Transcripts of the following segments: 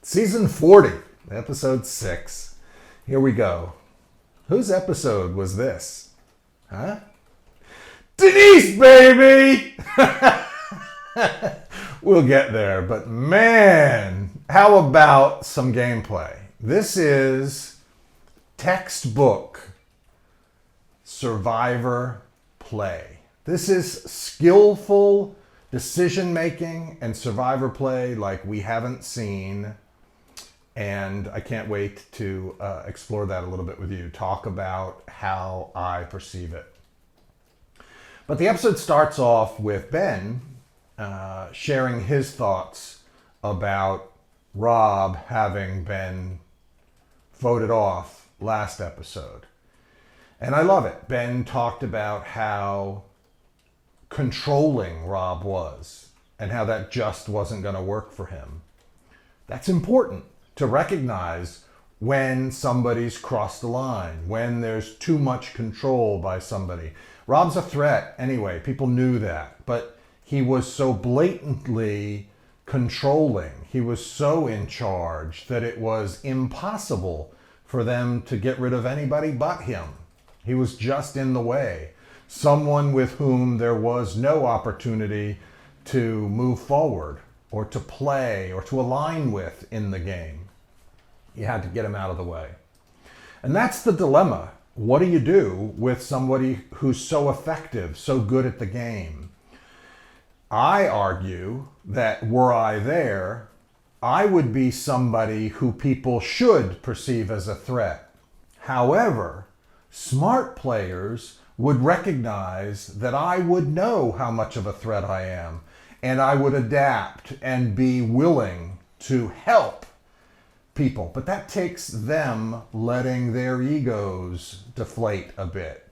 Season 40, episode 6. Here we go. Whose episode was this? Huh? Denise, baby! We'll get there, but man, how about some gameplay? This is textbook survivor play. This is skillful decision making and survivor play like we haven't seen. And I can't wait to explore that a little bit with you, talk about how I perceive it. But the episode starts off with Ben sharing his thoughts about Rob having been voted off last episode. And I love it. Ben talked about how controlling Rob was and how that just wasn't going to work for him. That's important to recognize when somebody's crossed the line, when there's too much control by somebody. Rob's a threat anyway, people knew that, but he was so blatantly controlling, he was so in charge that it was impossible for them to get rid of anybody but him. He was just in the way. Someone with whom there was no opportunity to move forward or to play or to align with in the game. You had to get him out of the way. And that's the dilemma. What do you do with somebody who's so effective, so good at the game? I argue that were I there, I would be somebody who people should perceive as a threat. However, smart players would recognize that I would know how much of a threat I am, and I would adapt and be willing to help people. But that takes them letting their egos deflate a bit.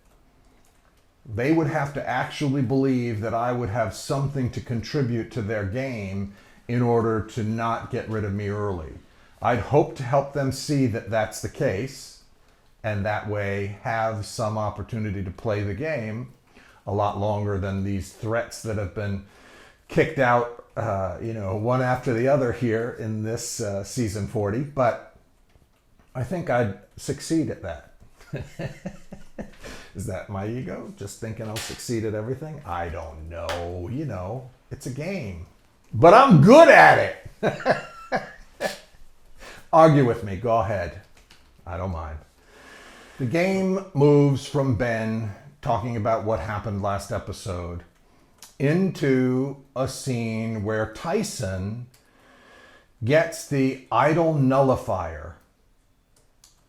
They would have to actually believe that I would have something to contribute to their game in order to not get rid of me early. I'd hope to help them see that that's the case, and that way have some opportunity to play the game a lot longer than these threats that have been kicked out one after the other here in this season 40. But I think I'd succeed at that. Is that my ego? Just thinking I'll succeed at everything? I don't know. It's a game. But I'm good at it. Argue with me. Go ahead. I don't mind. The game moves from Ben talking about what happened last episode into a scene where Tyson gets the idol nullifier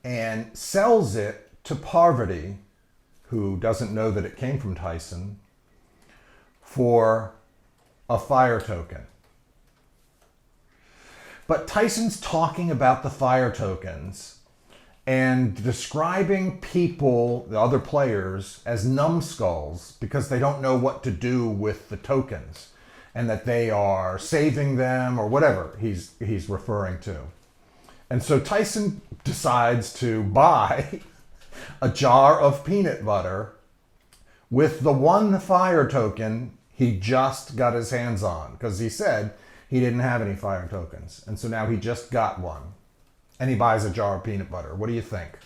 and sells it to Parvati, who doesn't know that it came from Tyson, for a fire token. But Tyson's talking about the fire tokens and describing people, the other players, as numbskulls because they don't know what to do with the tokens and that they are saving them or whatever he's referring to. And so Tyson decides to buy a jar of peanut butter with the one fire token he just got his hands on, because he said he didn't have any fire tokens. And so now he just got one. And he buys a jar of peanut butter. What do you think?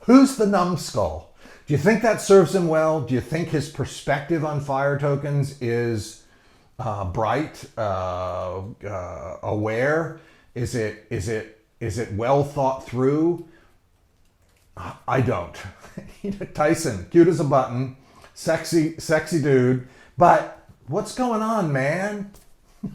Who's the numbskull? Do you think that serves him well? Do you think his perspective on fire tokens is bright, aware? Is it well thought through? I don't. Tyson, cute as a button, sexy dude. But what's going on, man?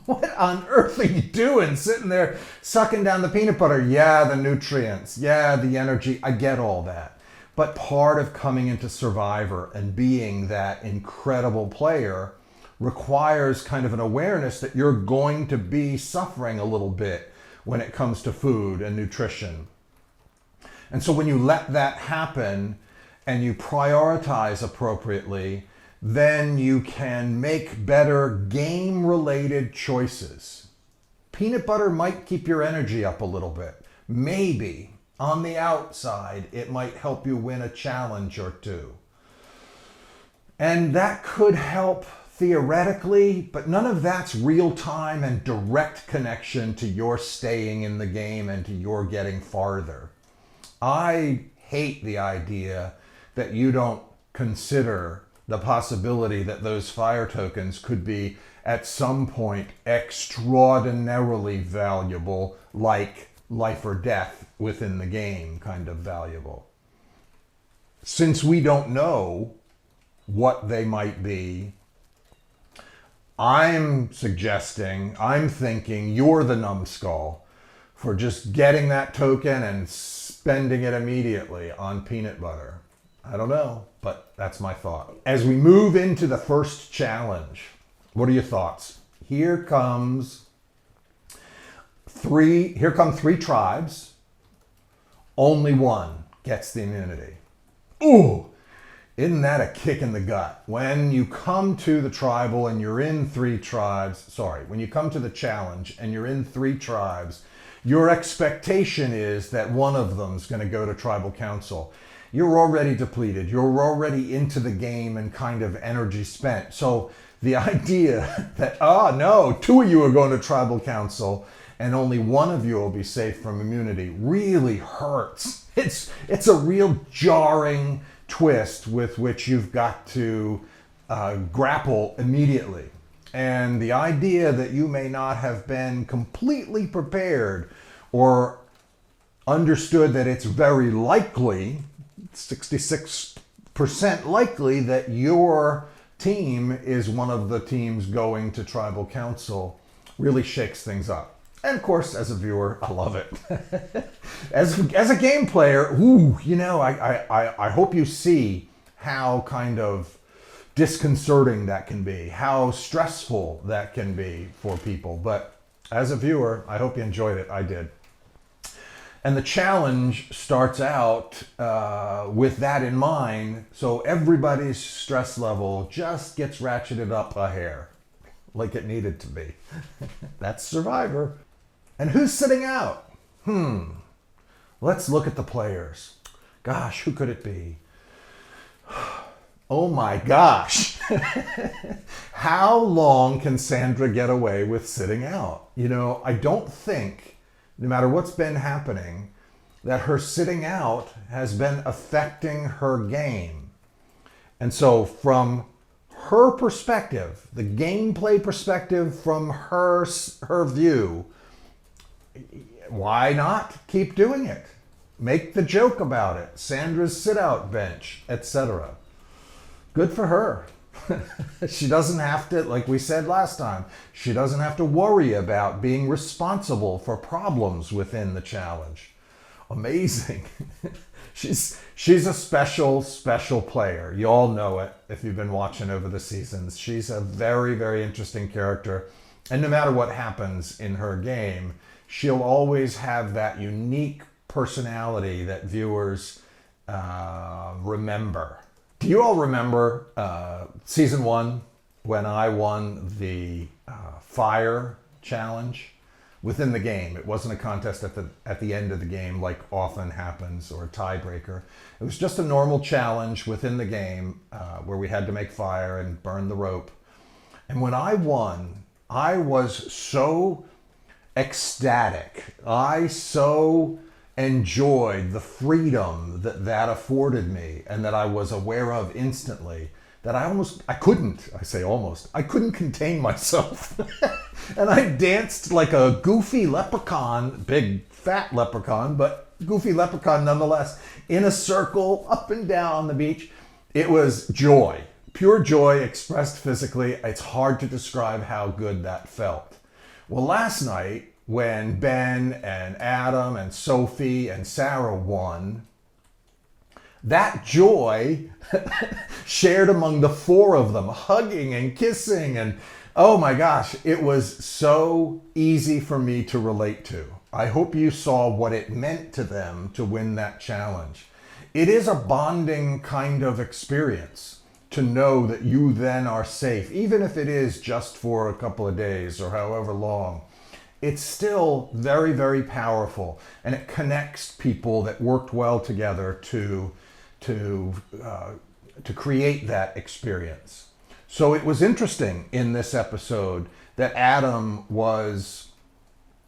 What on earth are you doing sitting there sucking down the peanut butter? Yeah, the nutrients. Yeah, the energy. I get all that. But part of coming into Survivor and being that incredible player requires kind of an awareness that you're going to be suffering a little bit when it comes to food and nutrition. And so when you let that happen and you prioritize appropriately, then you can make better game-related choices. Peanut butter might keep your energy up a little bit. Maybe on the outside, it might help you win a challenge or two. And that could help theoretically, but none of that's real time and direct connection to your staying in the game and to your getting farther. I hate the idea that you don't consider the possibility that those fire tokens could be at some point extraordinarily valuable, like life or death within the game kind of valuable. Since we don't know what they might be, I'm thinking you're the numbskull for just getting that token and spending it immediately on peanut butter. I don't know, but that's my thought. As we move into the first challenge, what are your thoughts? Here come three tribes. Only one gets the immunity. Ooh, isn't that a kick in the gut? When you come to the tribal and you're in when you come to the challenge and you're in 3 tribes, your expectation is that one of them's going to go to tribal council. You're already depleted. You're already into the game and kind of energy spent. So the idea that, no, 2 of you are going to tribal council and only one of you will be safe from immunity really hurts. It's a real jarring twist with which you've got to grapple immediately. And the idea that you may not have been completely prepared or understood that it's very likely, 66% likely, that your team is one of the teams going to tribal council really shakes things up. And of course, as a viewer, I love it. As a game player, I hope you see how kind of disconcerting that can be, how stressful that can be for people. But as a viewer, I hope you enjoyed it. I did. And the challenge starts out with that in mind, so everybody's stress level just gets ratcheted up a hair, like it needed to be. That's Survivor. And who's sitting out? Let's look at the players. Gosh, who could it be? Oh my gosh. How long can Sandra get away with sitting out? I don't think, no matter what's been happening, that her sitting out has been affecting her game. And so from her perspective, the gameplay perspective from her view, why not keep doing it? Make the joke about it. Sandra's sit-out bench, etc. Good for her. She doesn't have to, like we said last time, she doesn't have to worry about being responsible for problems within the challenge. Amazing. She's a special player. You all know it if you've been watching over the seasons. She's a very, very interesting character. And no matter what happens in her game, she'll always have that unique personality that viewers remember. Do you all remember season 1 when I won the fire challenge within the game? It wasn't a contest at the end of the game like often happens, or a tiebreaker. It was just a normal challenge within the game where we had to make fire and burn the rope. And when I won, I was so ecstatic. I so enjoyed the freedom that afforded me and that I was aware of instantly that I couldn't contain myself. And I danced like a goofy leprechaun, big fat leprechaun, but goofy leprechaun nonetheless, in a circle up and down on the beach. It was joy, pure joy expressed physically. It's hard to describe how good that felt. Well, last night, when Ben and Adam and Sophie and Sarah won, that joy shared among the 4 of them, hugging and kissing, and oh my gosh, it was so easy for me to relate to. I hope you saw what it meant to them to win that challenge. It is a bonding kind of experience to know that you then are safe, even if it is just for a couple of days or however long. It's still very, very powerful, and it connects people that worked well together to create that experience. So it was interesting in this episode that Adam was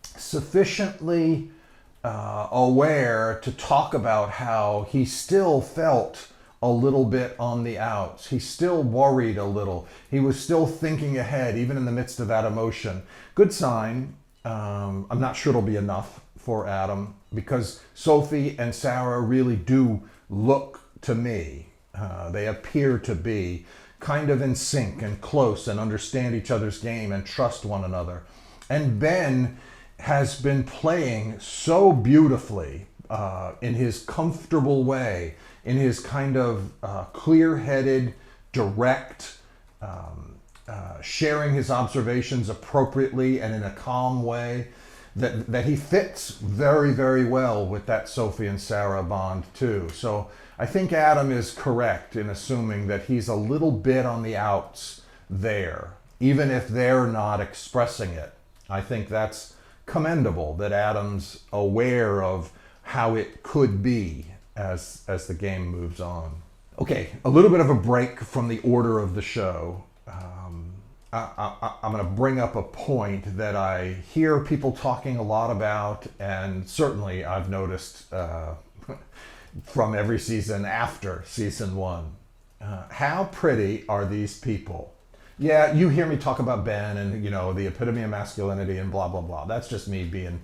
sufficiently aware to talk about how he still felt a little bit on the outs. He still worried a little. He was still thinking ahead, even in the midst of that emotion. Good sign. I'm not sure it'll be enough for Adam, because Sophie and Sarah really do look to me. They appear to be kind of in sync and close and understand each other's game and trust one another. And Ben has been playing so beautifully in his comfortable way, in his kind of clear-headed, direct, sharing his observations appropriately and in a calm way, that he fits very, very well with that Sophie and Sarah bond too. So I think Adam is correct in assuming that he's a little bit on the outs there, even if they're not expressing it. I think that's commendable that Adam's aware of how it could be as the game moves on. Okay, a little bit of a break from the order of the show. I'm going to bring up a point that I hear people talking a lot about, and certainly I've noticed from every season after season 1. How pretty are these people? Yeah, you hear me talk about Ben and, the epitome of masculinity and blah, blah, blah. That's just me being,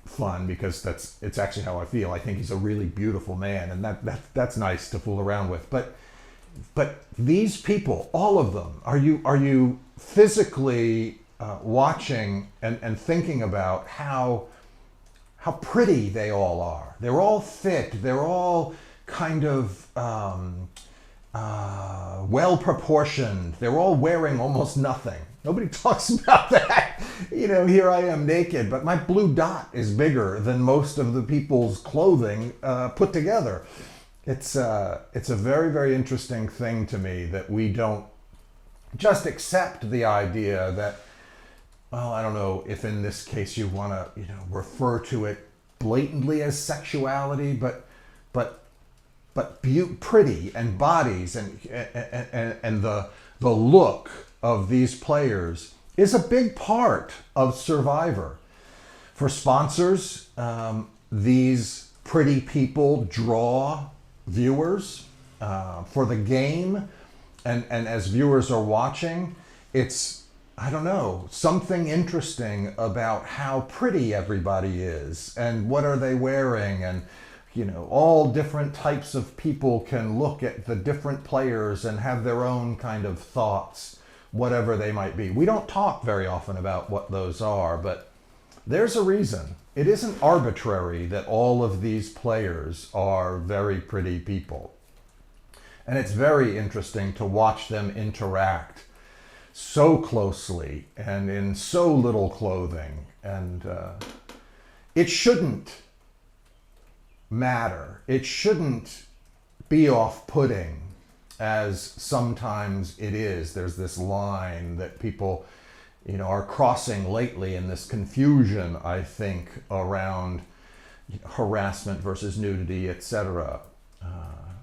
fun, because it's actually how I feel. I think he's a really beautiful man, and that's nice to fool around with. But these people, all of them, are you physically watching and thinking about how pretty they all are? They're all fit. They're all kind of well proportioned. They're all wearing almost nothing. Nobody talks about that. Here I am naked, but my blue dot is bigger than most of the people's clothing put together. It's a very, very interesting thing to me that we don't just accept the idea that, well, I don't know if in this case you want to, refer to it blatantly as sexuality, but pretty and bodies and the look of these players is a big part of Survivor. For sponsors, these pretty people draw viewers. For the game, and as viewers are watching, it's, I don't know, something interesting about how pretty everybody is and what are they wearing, and all different types of people can look at the different players and have their own kind of thoughts, whatever they might be. We don't talk very often about what those are, but there's a reason. It isn't arbitrary that all of these players are very pretty people. And it's very interesting to watch them interact so closely and in so little clothing. And it shouldn't matter. It shouldn't be off-putting, as sometimes it is. There's this line that people are crossing lately in this confusion, I think, around harassment versus nudity, etc.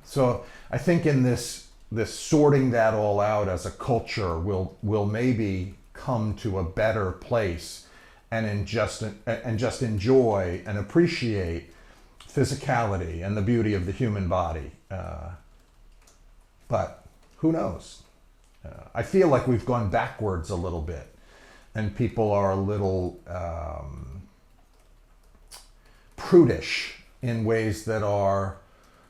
So I think in this sorting that all out as a culture, we'll maybe come to a better place and just enjoy and appreciate physicality and the beauty of the human body. But who knows? I feel like we've gone backwards a little bit, and people are a little prudish in ways that are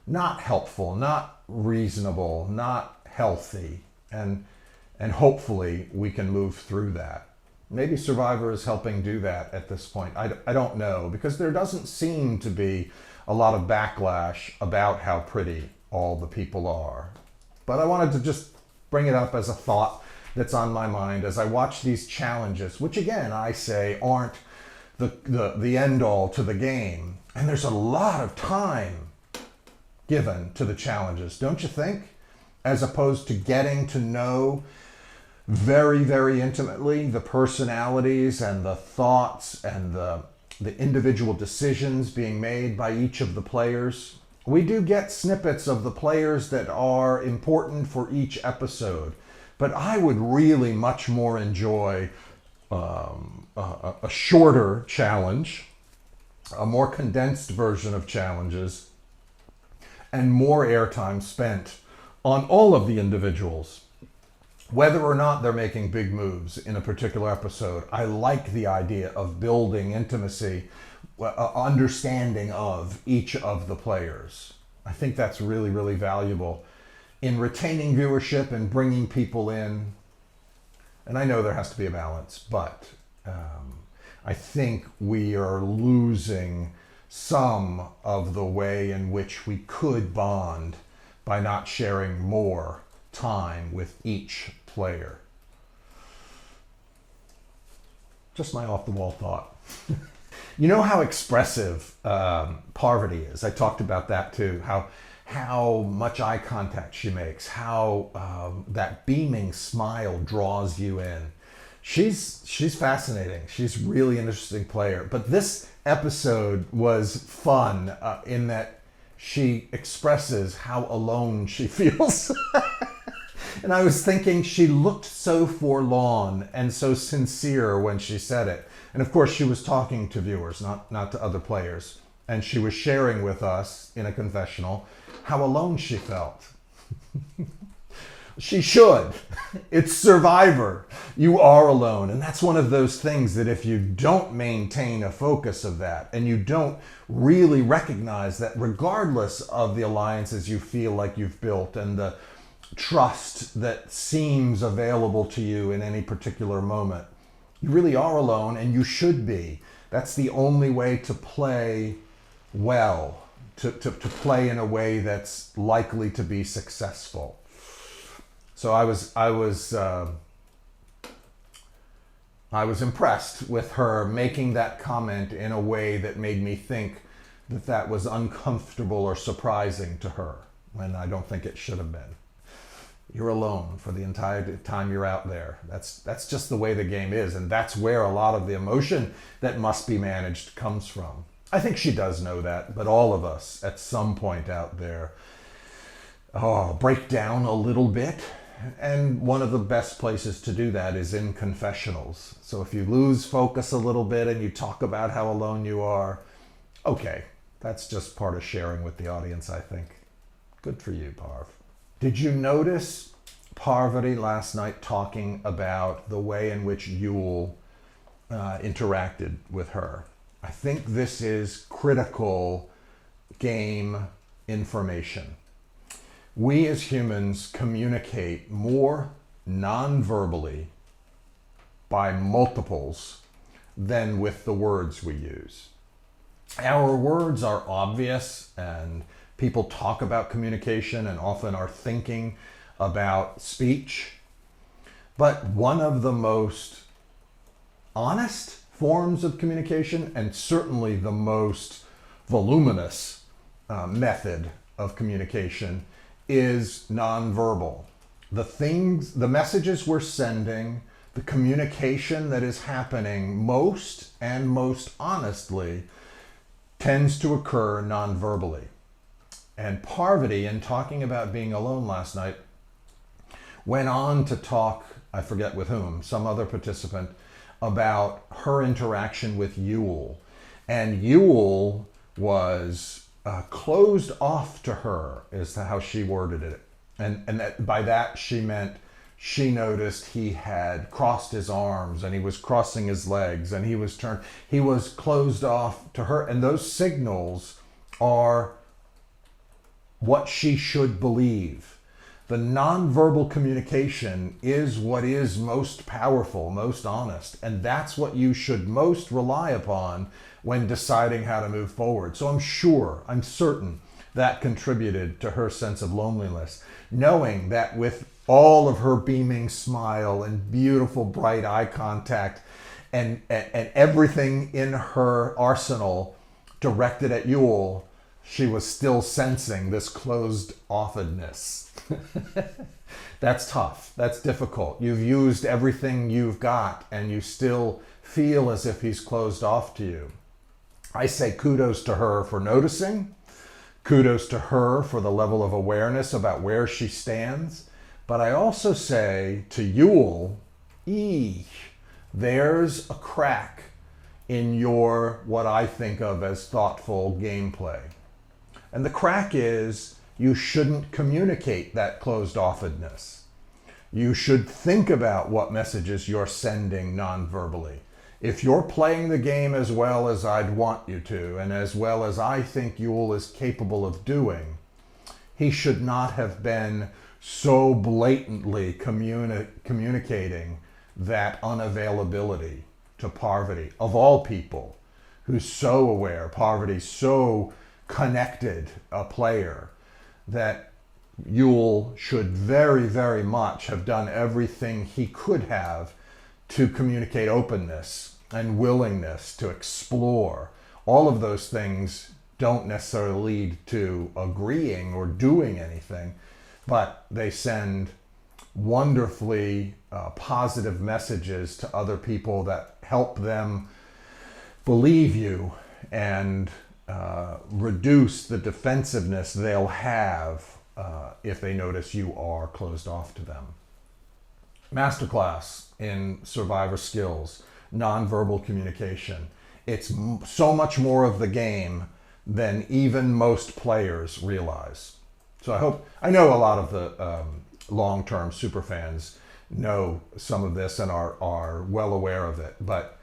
not helpful, not reasonable, not healthy, and hopefully we can move through that. Maybe Survivor is helping do that at this point. I don't know, because there doesn't seem to be a lot of backlash about how pretty all the people are. But I wanted to just bring it up as a thought that's on my mind as I watch these challenges, which again, I say aren't the end all to the game. And there's a lot of time given to the challenges, don't you think? As opposed to getting to know very, very intimately the personalities and the thoughts and the individual decisions being made by each of the players. We do get snippets of the players that are important for each episode. But I would really much more enjoy a shorter challenge, a more condensed version of challenges, and more airtime spent on all of the individuals. Whether or not they're making big moves in a particular episode, I like the idea of building intimacy, understanding of each of the players. I think that's really, really valuable in retaining viewership and bringing people in. And I know there has to be a balance, but I think we are losing some of the way in which we could bond by not sharing more time with each player. Just my off-the-wall thought. You know how expressive Parvati is. I talked about that too. How much eye contact she makes. How that beaming smile draws you in. She's fascinating. She's really an interesting player. But this episode was fun in that she expresses how alone she feels. And I was thinking she looked so forlorn and so sincere when she said it. And of course, she was talking to viewers, not to other players. And she was sharing with us in a confessional how alone she felt. She should. It's Survivor. You are alone. And that's one of those things that if you don't maintain a focus of that and you don't really recognize that regardless of the alliances you feel like you've built and the trust that seems available to you in any particular moment, you really are alone, and you should be. That's the only way to play well, to play in a way that's likely to be successful. So I was impressed with her making that comment in a way that made me think that was uncomfortable or surprising to her, when I don't think it should have been. You're alone for the entire time you're out there. That's just the way the game is, and that's where a lot of the emotion that must be managed comes from. I think she does know that, but all of us at some point out there break down a little bit. And one of the best places to do that is in confessionals. So if you lose focus a little bit and you talk about how alone you are, okay, that's just part of sharing with the audience, I think. Good for you, Parv. Did you notice Parvati last night talking about the way in which Yul interacted with her? I think this is critical game information. We as humans communicate more non-verbally by multiples than with the words we use. Our words are obvious, and people talk about communication and often are thinking about speech. But one of the most honest forms of communication, and certainly the most voluminous method of communication, is nonverbal. The messages we're sending, the communication that is happening most honestly tends to occur nonverbally. And Parvati, in talking about being alone last night, went on to talk, I forget with whom, some other participant, about her interaction with Yul. And Yul was closed off to her, is how she worded it. And that, by that she meant she noticed he had crossed his arms and he was crossing his legs and he was closed off to her. And those signals are what she should believe. The nonverbal communication is what is most powerful, most honest, and that's what you should most rely upon when deciding how to move forward. So I'm certain that contributed to her sense of loneliness, knowing that with all of her beaming smile and beautiful bright eye contact and everything in her arsenal directed at Yul, she was still sensing this closed-offedness. That's tough. That's difficult. You've used everything you've got and you still feel as if he's closed off to you. I say kudos to her for noticing. Kudos to her for the level of awareness about where she stands. But I also say to Yule, there's a crack in your, what I think of as thoughtful gameplay. And the crack is you shouldn't communicate that closed offedness. You should think about what messages you're sending non-verbally. If you're playing the game as well as I'd want you to, and as well as I think Yule is capable of doing, he should not have been so blatantly communicating that unavailability to Parvati, of all people, who's so aware, Parvati's so connected a player, that Yule should very, very much have done everything he could have to communicate openness and willingness to explore. All of those things don't necessarily lead to agreeing or doing anything, but they send wonderfully positive messages to other people that help them believe you and reduce the defensiveness they'll have if they notice you are closed off to them. Masterclass in Survivor skills, nonverbal communication. It's so much more of the game than even most players realize. So I know a lot of the long-term super fans know some of this and are well aware of it, but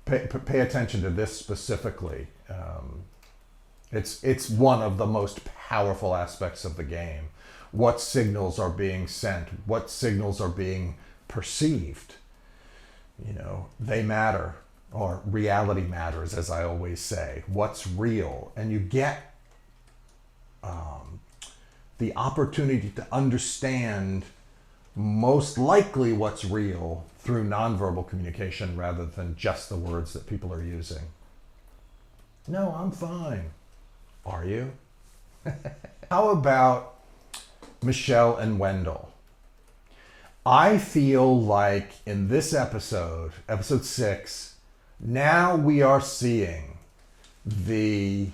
pay attention to this specifically. It's one of the most powerful aspects of the game. What signals are being sent? What signals are being perceived? You know, they matter, or reality matters, as I always say. What's real? And you get the opportunity to understand most likely what's real through nonverbal communication rather than just the words that people are using. No, I'm fine. Are you? How about Michelle and Wendell? I feel like in this episode, episode 6, now we are seeing the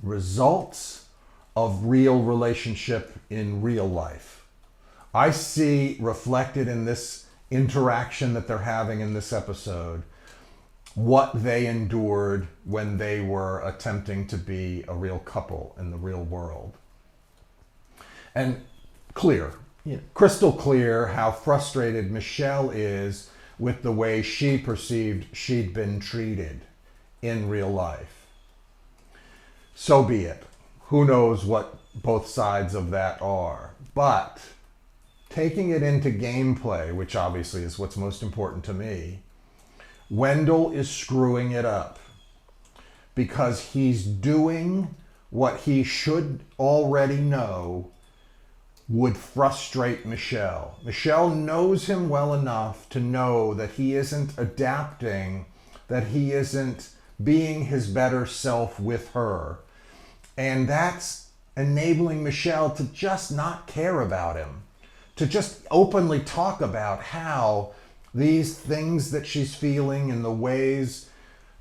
results of real relationship in real life. I see reflected in this interaction that they're having in this episode what they endured when they were attempting to be a real couple in the real world. And crystal clear how frustrated Michelle is with the way she perceived she'd been treated in real life. So be it. Who knows what both sides of that are. But taking it into gameplay, which obviously is what's most important to me, Wendell is screwing it up because he's doing what he should already know would frustrate Michelle. Michelle knows him well enough to know that he isn't adapting, that he isn't being his better self with her. And that's enabling Michelle to just not care about him, to just openly talk about how these things that she's feeling and the ways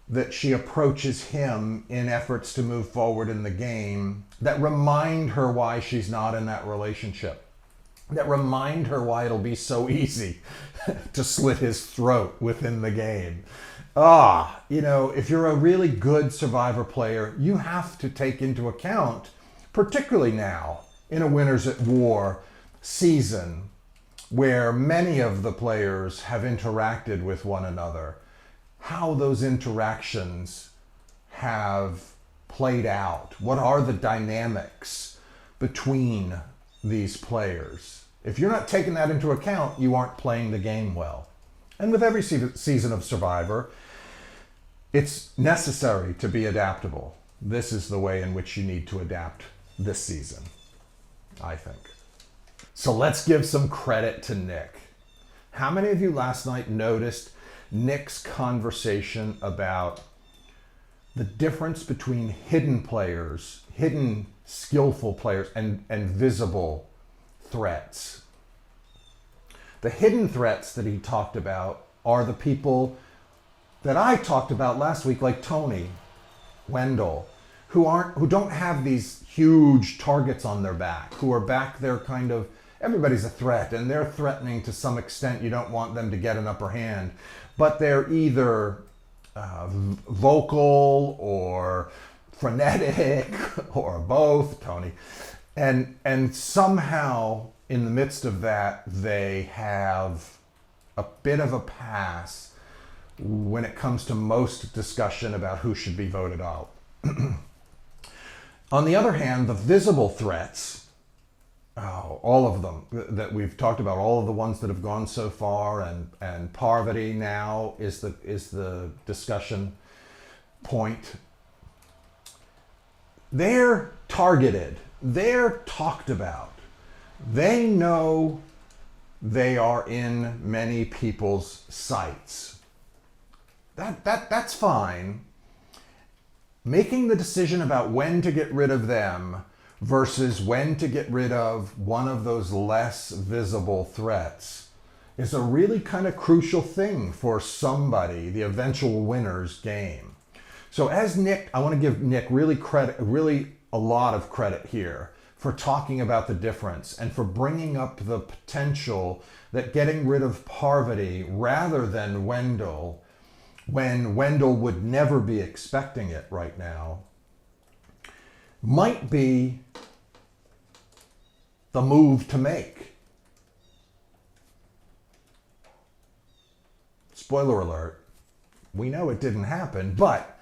that she approaches him in efforts to move forward in the game that remind her why she's not in that relationship, that remind her why it'll be so easy to slit his throat within the game. If you're a really good Survivor player, you have to take into account, particularly now in a Winners at War season, where many of the players have interacted with one another, how those interactions have played out. What are the dynamics between these players? If you're not taking that into account, you aren't playing the game well. And with every season of Survivor, it's necessary to be adaptable. This is the way in which you need to adapt this season, I think. So let's give some credit to Nick. How many of you last night noticed Nick's conversation about the difference between hidden players, hidden skillful players, and visible threats? The hidden threats that he talked about are the people that I talked about last week, like Tony, Wendell, who don't have these huge targets on their back, who are back there kind of everybody's a threat, and they're threatening to some extent. You don't want them to get an upper hand, but they're either vocal or frenetic or both, Tony. And somehow in the midst of that, they have a bit of a pass when it comes to most discussion about who should be voted out. On the other hand, the visible threats, all of them that we've talked about, all of the ones that have gone so far, and Parvati now is the discussion point. They're targeted. They're talked about. They know they are in many people's sights. That's fine. Making the decision about when to get rid of them versus when to get rid of one of those less visible threats is a really kind of crucial thing for somebody, the eventual winner's game. So as Nick, I want to give Nick really a lot of credit here for talking about the difference and for bringing up the potential that getting rid of Parvati rather than Wendell, when Wendell would never be expecting it right now, might be the move to make. Spoiler alert, we know it didn't happen, but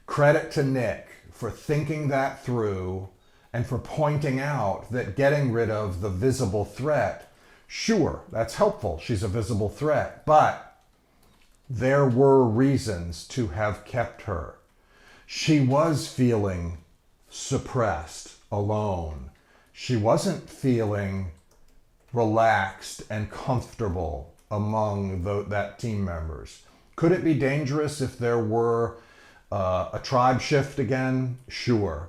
credit to Nick for thinking that through and for pointing out that getting rid of the visible threat, sure, that's helpful. She's a visible threat, but there were reasons to have kept her. She was feeling suppressed, alone. She wasn't feeling relaxed and comfortable among that team members. Could it be dangerous if there were a tribe shift again? Sure.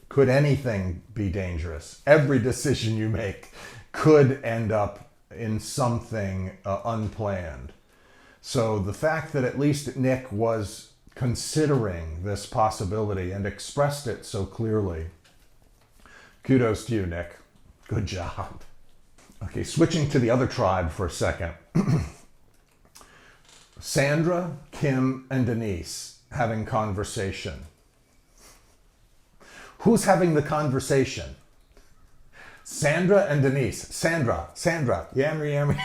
Could anything be dangerous? Every decision you make could end up in something unplanned. So the fact that at least Nick was considering this possibility and expressed it so clearly, kudos to you, Nick. Good job. Okay, switching to the other tribe for a second. Sandra, Kim, and Denise having conversation. Who's having the conversation? Sandra and Denise. Sandra, yammer.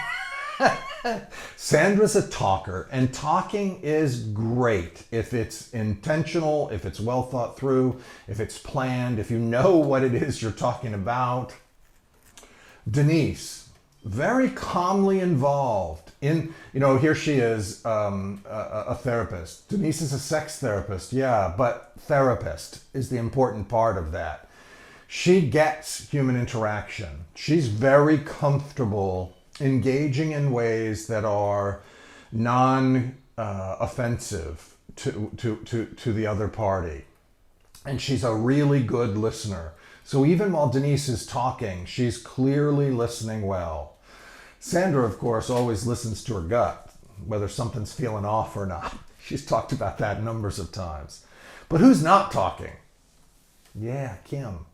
Sandra's a talker, and talking is great if it's intentional, if it's well thought through, if it's planned, if you know what it is you're talking about. Denise, very calmly involved in, here she is, a therapist. Denise is a sex therapist, yeah, but therapist is the important part of that. She gets human interaction. She's very comfortable engaging in ways that are non-offensive to the other party. And she's a really good listener. So even while Denise is talking, she's clearly listening well. Sandra, of course, always listens to her gut, whether something's feeling off or not. She's talked about that numbers of times. But who's not talking? Yeah, Kim.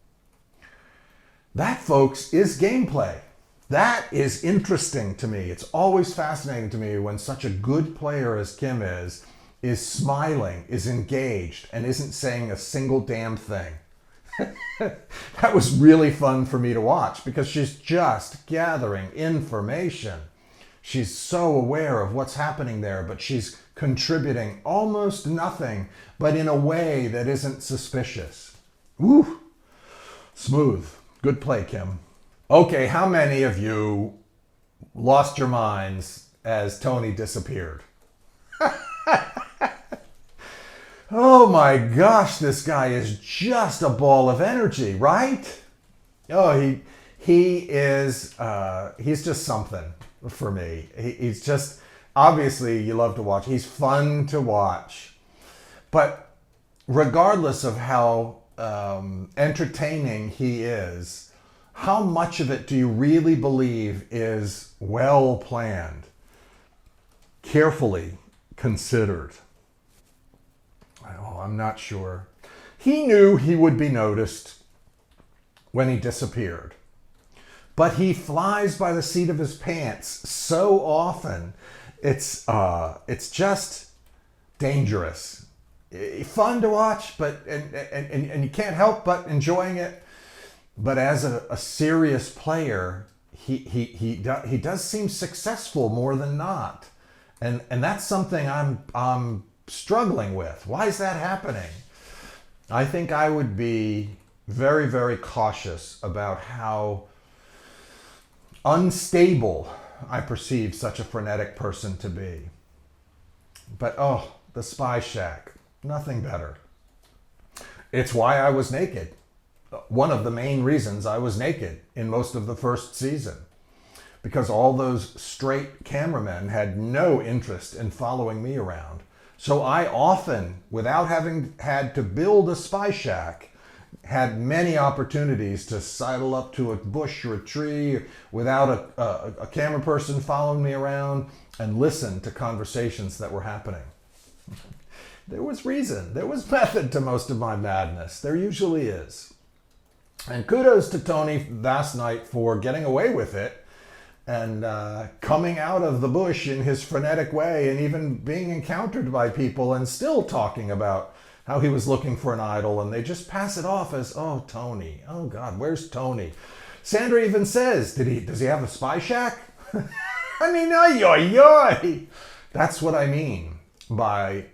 That, folks, is gameplay. That is interesting to me. It's always fascinating to me when such a good player as Kim is smiling, is engaged, and isn't saying a single damn thing. That was really fun for me to watch because she's just gathering information. She's so aware of what's happening there, but she's contributing almost nothing, but in a way that isn't suspicious. Woo! Smooth. Good play, Kim. Okay, how many of you lost your minds as Tony disappeared? Oh my gosh, this guy is just a ball of energy, right? Oh, he's just something for me. He's just, obviously you love to watch. He's fun to watch. But regardless of how entertaining he is, how much of it do you really believe is well planned, carefully considered? Oh, I'm not sure. He knew he would be noticed when he disappeared. but he flies by the seat of his pants so often. It's just dangerous. Fun to watch, but and you can't help but enjoying it. But as a serious player, he does seem successful more than not, and that's something I'm struggling with. Why is that happening? I think I would be very, very cautious about how unstable I perceive such a frenetic person to be. But oh, the Spy Shack, nothing better. It's why I was naked. One of the main reasons I was naked in most of the first season. Because all those straight cameramen had no interest in following me around. So I often, without having had to build a Spy Shack, had many opportunities to sidle up to a bush or a tree without a camera person following me around and listen to conversations that were happening. There was reason. There was method to most of my madness. There usually is. And kudos to Tony last night for getting away with it and coming out of the bush in his frenetic way and even being encountered by people and still talking about how he was looking for an idol, and they just pass it off as, oh, Tony. Oh, God, where's Tony? Sandra even says, does he have a Spy Shack? I mean, oy. That's what I mean by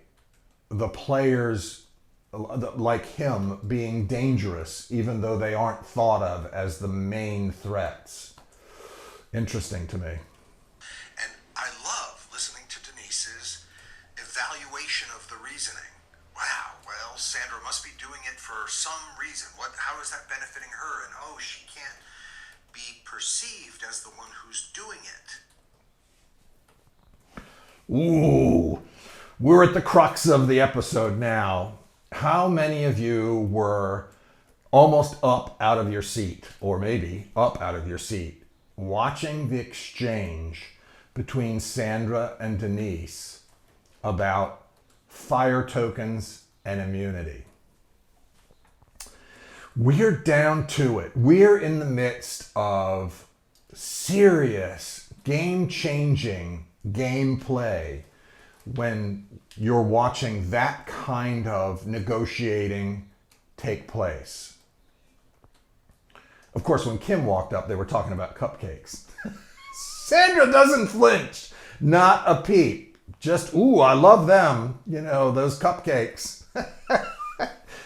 the players like him being dangerous, even though they aren't thought of as the main threats. Interesting to me. And I love listening to Denise's evaluation of the reasoning. Wow, well, Sandra must be doing it for some reason. How is that benefiting her? And oh, she can't be perceived as the one who's doing it. Ooh, we're at the crux of the episode now. How many of you were almost up out of your seat, or maybe up out of your seat, watching the exchange between Sandra and Denise about fire tokens and immunity? We're down to it. We're in the midst of serious, game-changing gameplay when you're watching that kind of negotiating take place. Of course, when Kim walked up, they were talking about cupcakes. Sandra doesn't flinch. Not a peep. Just, ooh, I love them. You know, those cupcakes.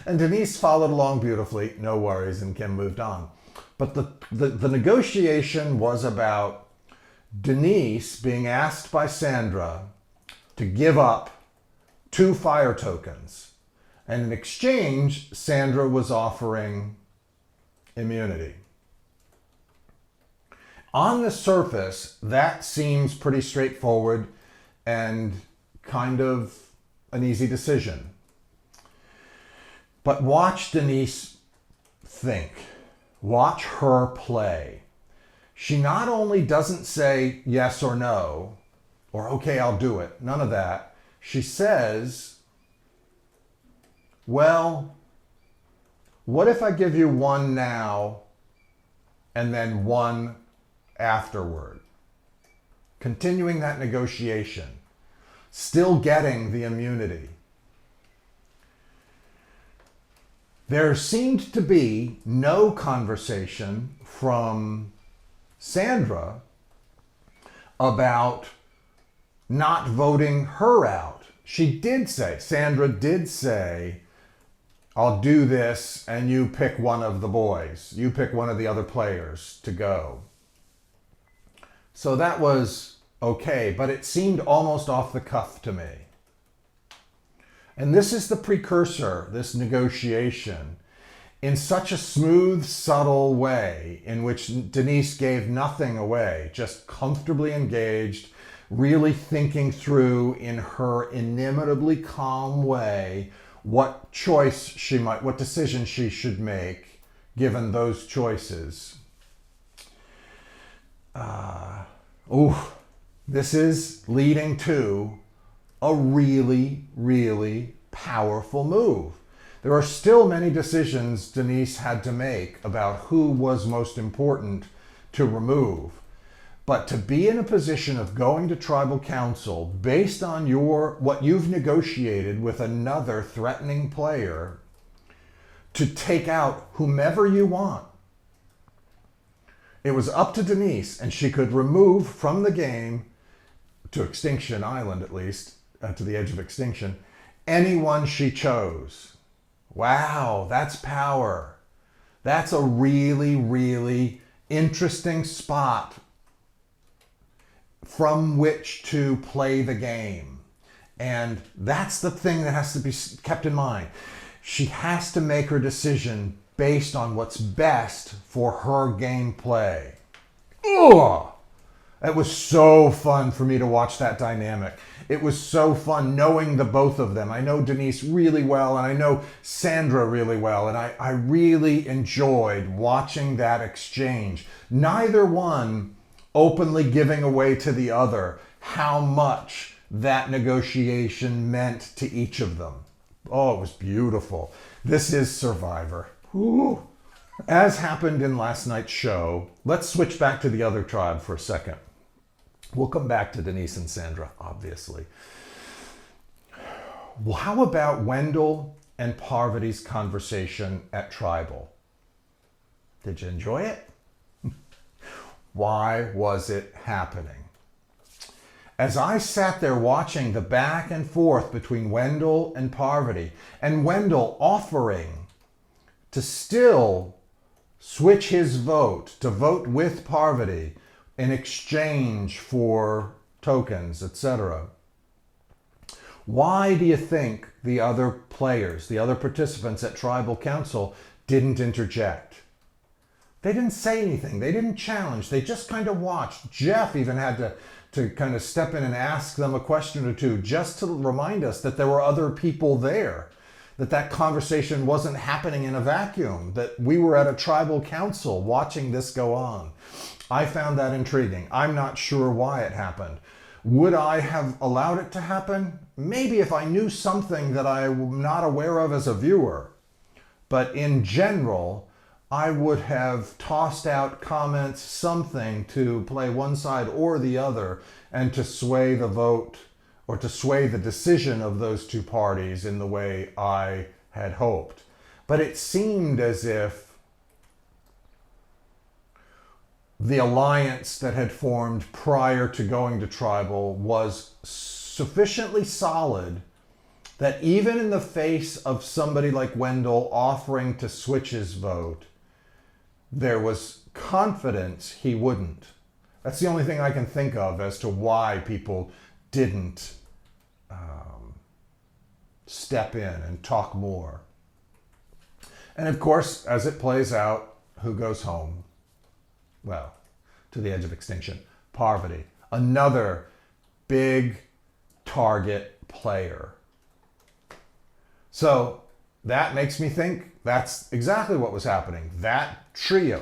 And Denise followed along beautifully. No worries. And Kim moved on. But the negotiation was about Denise being asked by Sandra to give up 2 fire tokens. And in exchange, Sandra was offering immunity. On the surface, that seems pretty straightforward and kind of an easy decision. But watch Denise think. Watch her play. She not only doesn't say yes or no, or okay, I'll do it. None of that. She says, well, what if I give you 1 now and then 1 afterward? Continuing that negotiation. Still getting the immunity. There seemed to be no conversation from Sandra about not voting her out. Sandra did say, I'll do this and you pick one of the boys. You pick one of the other players to go. So that was okay, but it seemed almost off the cuff to me. And this is the precursor, this negotiation, in such a smooth, subtle way in which Denise gave nothing away, just comfortably engaged, really thinking through in her inimitably calm way what decision she should make given those choices. This is leading to a really, really powerful move. There are still many decisions Denise had to make about who was most important to remove. But to be in a position of going to tribal council based on what you've negotiated with another threatening player to take out whomever you want. It was up to Denise, and she could remove from the game, to Extinction Island at least, to the edge of extinction, anyone she chose. Wow, that's power. That's a really, really interesting spot from which to play the game. And that's the thing that has to be kept in mind. She has to make her decision based on what's best for her gameplay. Ugh! It was so fun for me to watch that dynamic. It was so fun knowing the both of them. I know Denise really well, and I know Sandra really well, and I really enjoyed watching that exchange. Neither one openly giving away to the other how much that negotiation meant to each of them. Oh, it was beautiful. This is Survivor. Ooh. As happened in last night's show, let's switch back to the other tribe for a second. We'll come back to Denise and Sandra, obviously. Well, how about Wendell and Parvati's conversation at Tribal? Did you enjoy it? Why was it happening? As I sat there watching the back and forth between Wendell and Parvati, and Wendell offering to still switch his vote, to vote with Parvati in exchange for tokens, etc. Why do you think the other players, the other participants at Tribal Council didn't interject? They didn't say anything. They didn't challenge. They just kind of watched. Jeff even had to kind of step in and ask them a question or two just to remind us that there were other people there, that conversation wasn't happening in a vacuum, that we were at a tribal council watching this go on. I found that intriguing. I'm not sure why it happened. Would I have allowed it to happen? Maybe if I knew something that I'm not aware of as a viewer. But in general, I would have tossed out comments, something to play one side or the other and to sway the vote or to sway the decision of those two parties in the way I had hoped. But it seemed as if the alliance that had formed prior to going to Tribal was sufficiently solid that even in the face of somebody like Wendell offering to switch his vote, there was confidence he wouldn't. That's the only thing I can think of as to why people didn't step in and talk more. And of course, as it plays out, who goes home? Well, to the edge of extinction. Parvati, another big target player. So that makes me think that's exactly what was happening. That trio,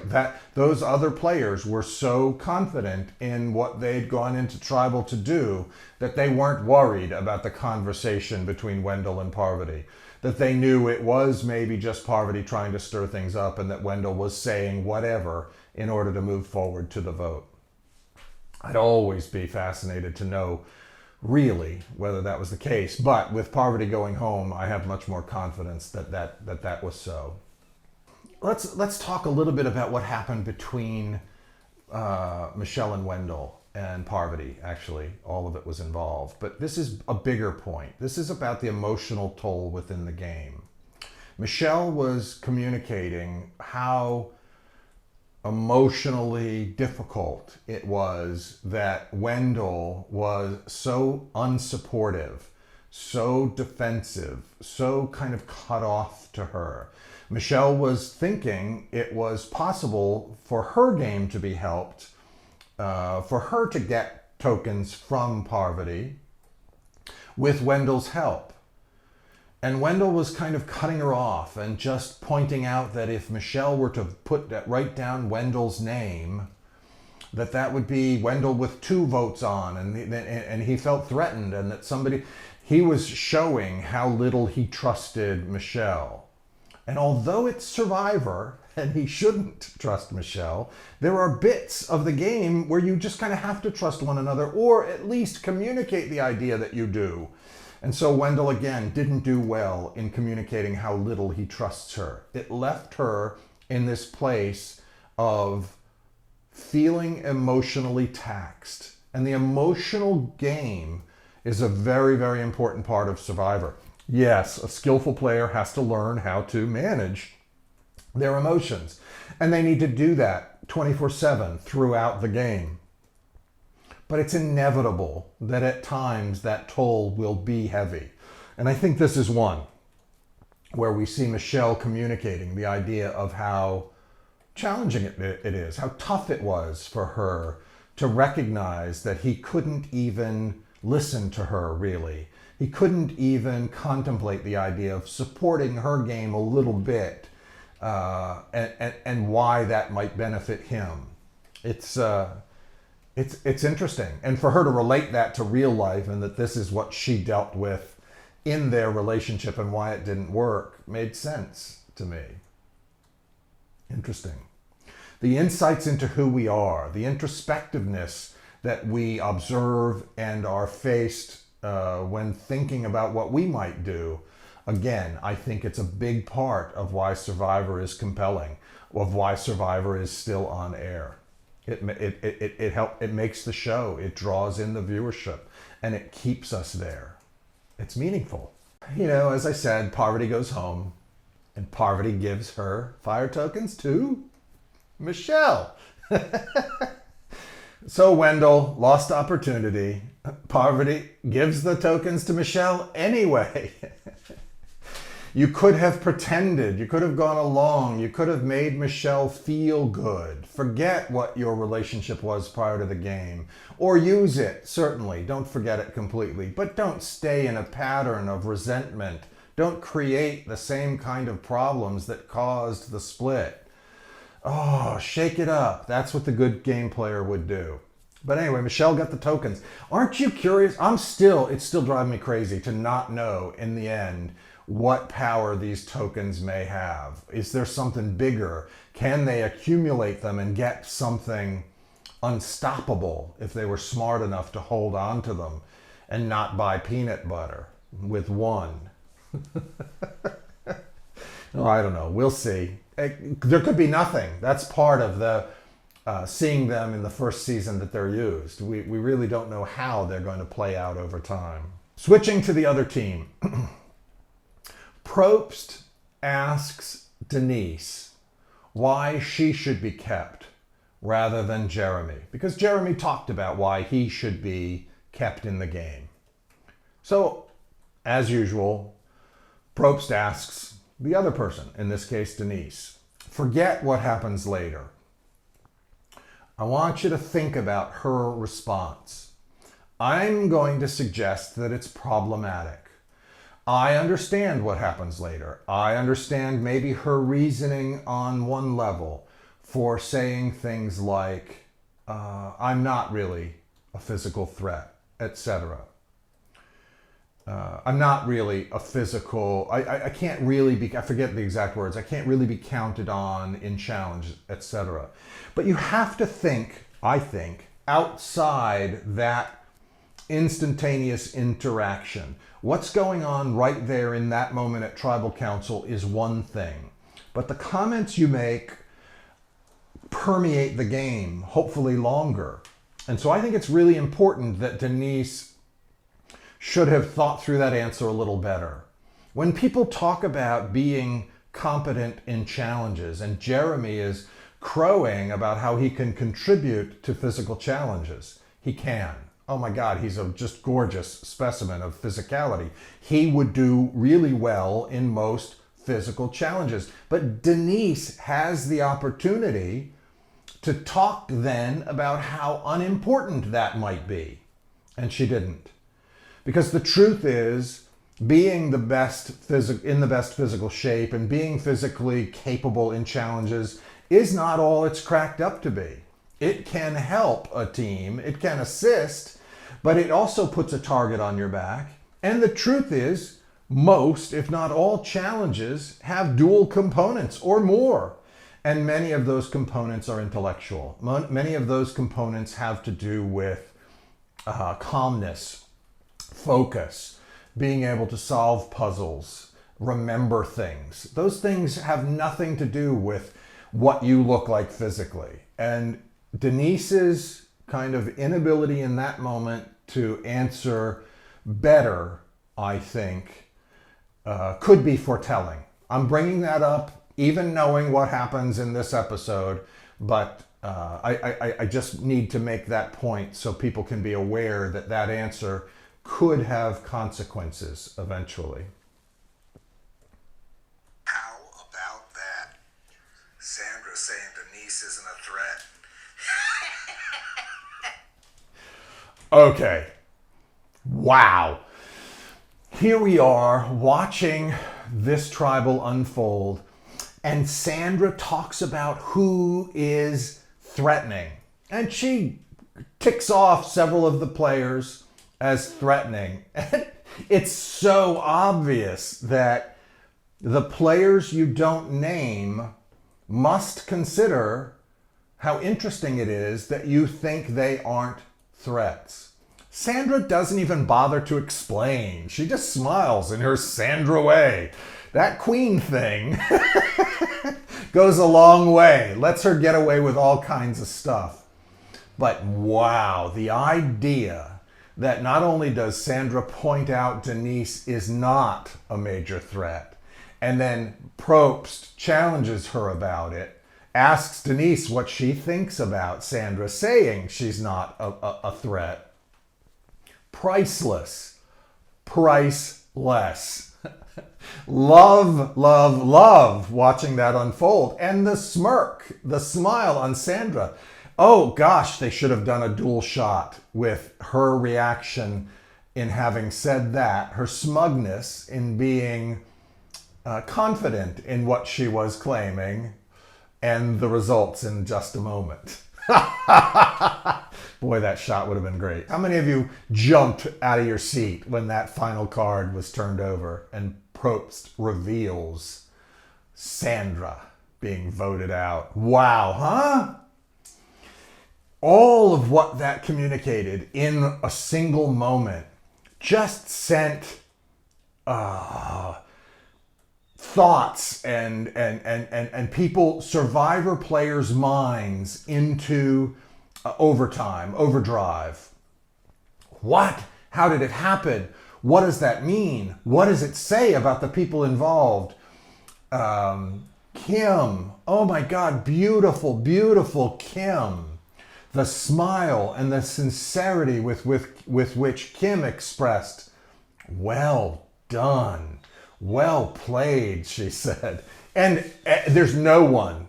those other players were so confident in what they'd gone into Tribal to do that they weren't worried about the conversation between Wendell and Parvati. That they knew it was maybe just Parvati trying to stir things up and that Wendell was saying whatever in order to move forward to the vote. I'd always be fascinated to know really whether that was the case. But with Parvati going home, I have much more confidence that was so. Let's talk a little bit about what happened between Michelle and Wendell and Parvati. Actually, all of it was involved. But this is a bigger point. This is about the emotional toll within the game. Michelle was communicating how emotionally difficult it was that Wendell was so unsupportive, so defensive, so kind of cut off to her. Michelle was thinking it was possible for her game to be helped, for her to get tokens from Parvati with Wendell's help. And Wendell was kind of cutting her off and just pointing out that if Michelle were to write down Wendell's name, that would be Wendell with 2 votes on, and he felt threatened, and that he was showing how little he trusted Michelle. And although it's Survivor, and he shouldn't trust Michelle, there are bits of the game where you just kind of have to trust one another, or at least communicate the idea that you do. And so Wendell, again, didn't do well in communicating how little he trusts her. It left her in this place of feeling emotionally taxed. And the emotional game is a very, very important part of Survivor. Yes, a skillful player has to learn how to manage their emotions. And they need to do that 24/7 throughout the game. But it's inevitable that at times that toll will be heavy. And I think this is one where we see Michelle communicating the idea of how challenging it is, how tough it was for her to recognize that he couldn't even listen to her, really. He couldn't even contemplate the idea of supporting her game a little bit, and why that might benefit him. It's interesting. And for her to relate that to real life, and that this is what she dealt with in their relationship and why it didn't work, made sense to me. Interesting. The insights into who we are, the introspectiveness that we observe and are faced when thinking about what we might do. Again, I think it's a big part of why Survivor is compelling, of why Survivor is still on air. It makes the show, it draws in the viewership, and it keeps us there. It's meaningful. You know, as I said, Parvati goes home, and Parvati gives her fire tokens to Michelle. So Wendell lost opportunity. Parvati gives the tokens to Michelle anyway. You could have pretended, you could have gone along, you could have made Michelle feel good. Forget what your relationship was prior to the game. Or use it, certainly. Don't forget it completely. But don't stay in a pattern of resentment. Don't create the same kind of problems that caused the split. Oh, shake it up. That's what the good game player would do. But anyway, Michelle got the tokens. Aren't you curious? It's still driving me crazy to not know in the end what power these tokens may have. Is there something bigger? Can they accumulate them and get something unstoppable if they were smart enough to hold on to them and not buy peanut butter with one? Oh, I don't know. We'll see. There could be nothing. That's part of the seeing them in the first season that they're used. We really don't know how they're going to play out over time. Switching to the other team. Probst asks Denise why she should be kept rather than Jeremy, because Jeremy talked about why he should be kept in the game. So, as usual, Probst asks the other person, in this case Denise, forget what happens later. I want you to think about her response. I'm going to suggest that it's problematic. I understand what happens later. I understand maybe her reasoning on one level for saying things like, I'm not really a physical threat, etc. I'm not really a physical, I can't really be, I forget the exact words, I can't really be counted on in challenge, etc. But you have to think, I think, outside that instantaneous interaction. What's going on right there in that moment at Tribal Council is one thing, but the comments you make permeate the game, hopefully longer. And so I think it's really important that Denise should have thought through that answer a little better. When people talk about being competent in challenges, and Jeremy is crowing about how he can contribute to physical challenges, he can. Oh my God, he's a just gorgeous specimen of physicality. He would do really well in most physical challenges. But Denise has the opportunity to talk then about how unimportant that might be. And she didn't. Because the truth is, being the best in the best physical shape and being physically capable in challenges is not all it's cracked up to be. It can help a team, it can assist, but it also puts a target on your back. And the truth is, Most, if not all, challenges have dual components or more. And many of those components are intellectual. Many of those components have to do with calmness, focus, being able to solve puzzles, remember things. Those things have nothing to do with what you look like physically. And Denise's kind of inability in that moment to answer better, I think, could be foretelling. I'm bringing that up, even knowing what happens in this episode, but I just need to make that point so people can be aware that that answer could have consequences eventually. How about that? Sandra saying Denise isn't a threat. Okay. Wow. Here we are watching this tribal unfold, and Sandra talks about who is threatening. And she ticks off several of the players as threatening. And it's so obvious that the players you don't name must consider how interesting it is that you think they aren't threats. Sandra doesn't even bother to explain. She just smiles in her Sandra way. That queen thing goes a long way. Lets her get away with all kinds of stuff. But wow, the idea that not only does Sandra point out Denise is not a major threat, and then Probst challenges her about it, asks Denise what she thinks about Sandra saying she's not a threat. Priceless. Priceless. Love, love, love watching that unfold. And the smirk, the smile on Sandra. Oh gosh, they should have done a dual shot with her reaction in having said that, her smugness in being confident in what she was claiming, and the results in just a moment. Boy, that shot would have been great. How many of you jumped out of your seat when that final card was turned over and Probst reveals Sandra being voted out? Wow, huh? All of what that communicated in a single moment just sent thoughts and people, survivor players' minds into overdrive. What? How did it happen? What does that mean? What does it say about the people involved? Kim, oh my God, beautiful, beautiful Kim. The smile and the sincerity with which Kim expressed, well done. Well played, she said. And there's no one,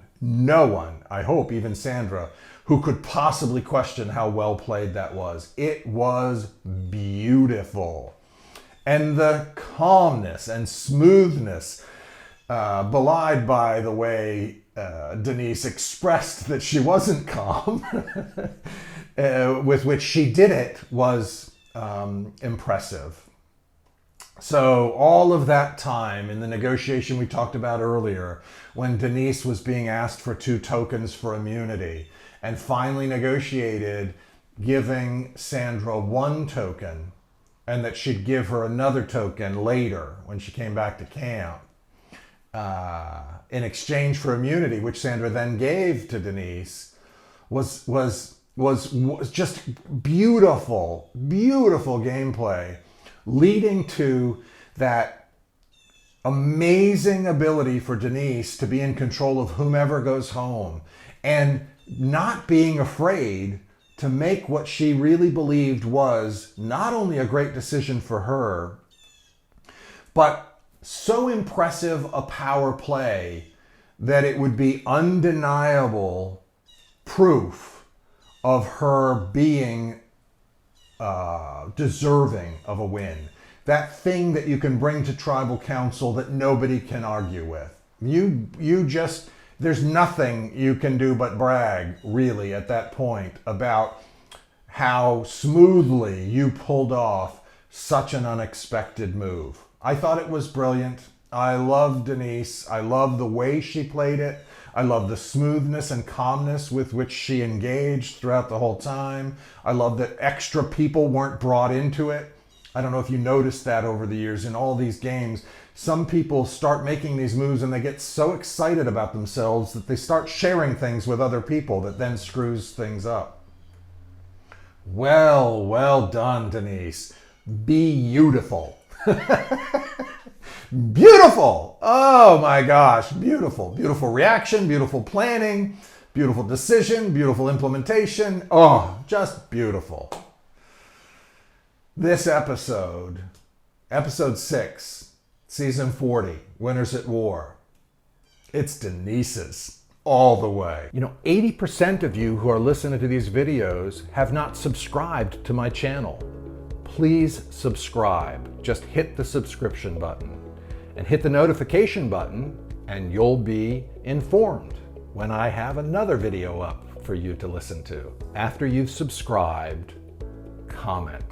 I hope even Sandra, who could possibly question how well played that was. It was beautiful. And the calmness and smoothness, belied by the way Denise expressed that she wasn't calm, with which she did it, was impressive. So all of that time in the negotiation we talked about earlier, when Denise was being asked for 2 tokens for immunity and finally negotiated giving Sandra 1 token and that she'd give her another token later when she came back to camp in exchange for immunity, which Sandra then gave to Denise, was just beautiful, beautiful gameplay, leading to that amazing ability for Denise to be in control of whomever goes home and not being afraid to make what she really believed was not only a great decision for her, but so impressive a power play that it would be undeniable proof of her being deserving of a win. That thing that you can bring to tribal council that nobody can argue with. You just, there's nothing you can do but brag, really, at that point about how smoothly you pulled off such an unexpected move. I thought it was brilliant. I love Denise. I love the way she played it. I love the smoothness and calmness with which she engaged throughout the whole time. I love that extra people weren't brought into it. I don't know if you noticed that over the years in all these games. Some people start making these moves and they get so excited about themselves that they start sharing things with other people that then screws things up. Well done, Denise. Beautiful. Beautiful. Oh my gosh. Beautiful. Beautiful reaction, beautiful planning, beautiful decision, beautiful implementation. Oh, just beautiful. This episode 6, season 40, Winners at War. It's Denise's all the way. 80% of you who are listening to these videos have not subscribed to my channel. Please subscribe. Just hit the subscription button and hit the notification button and you'll be informed when I have another video up for you to listen to. After you've subscribed, comment.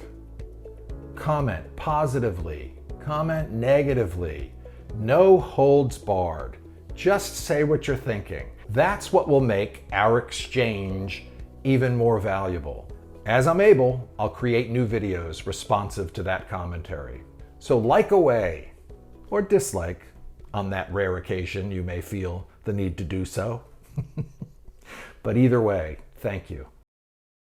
Comment positively, comment negatively. No holds barred. Just say what you're thinking. That's what will make our exchange even more valuable. As I'm able, I'll create new videos responsive to that commentary. So like away, or dislike, on that rare occasion you may feel the need to do so. But either way, thank you.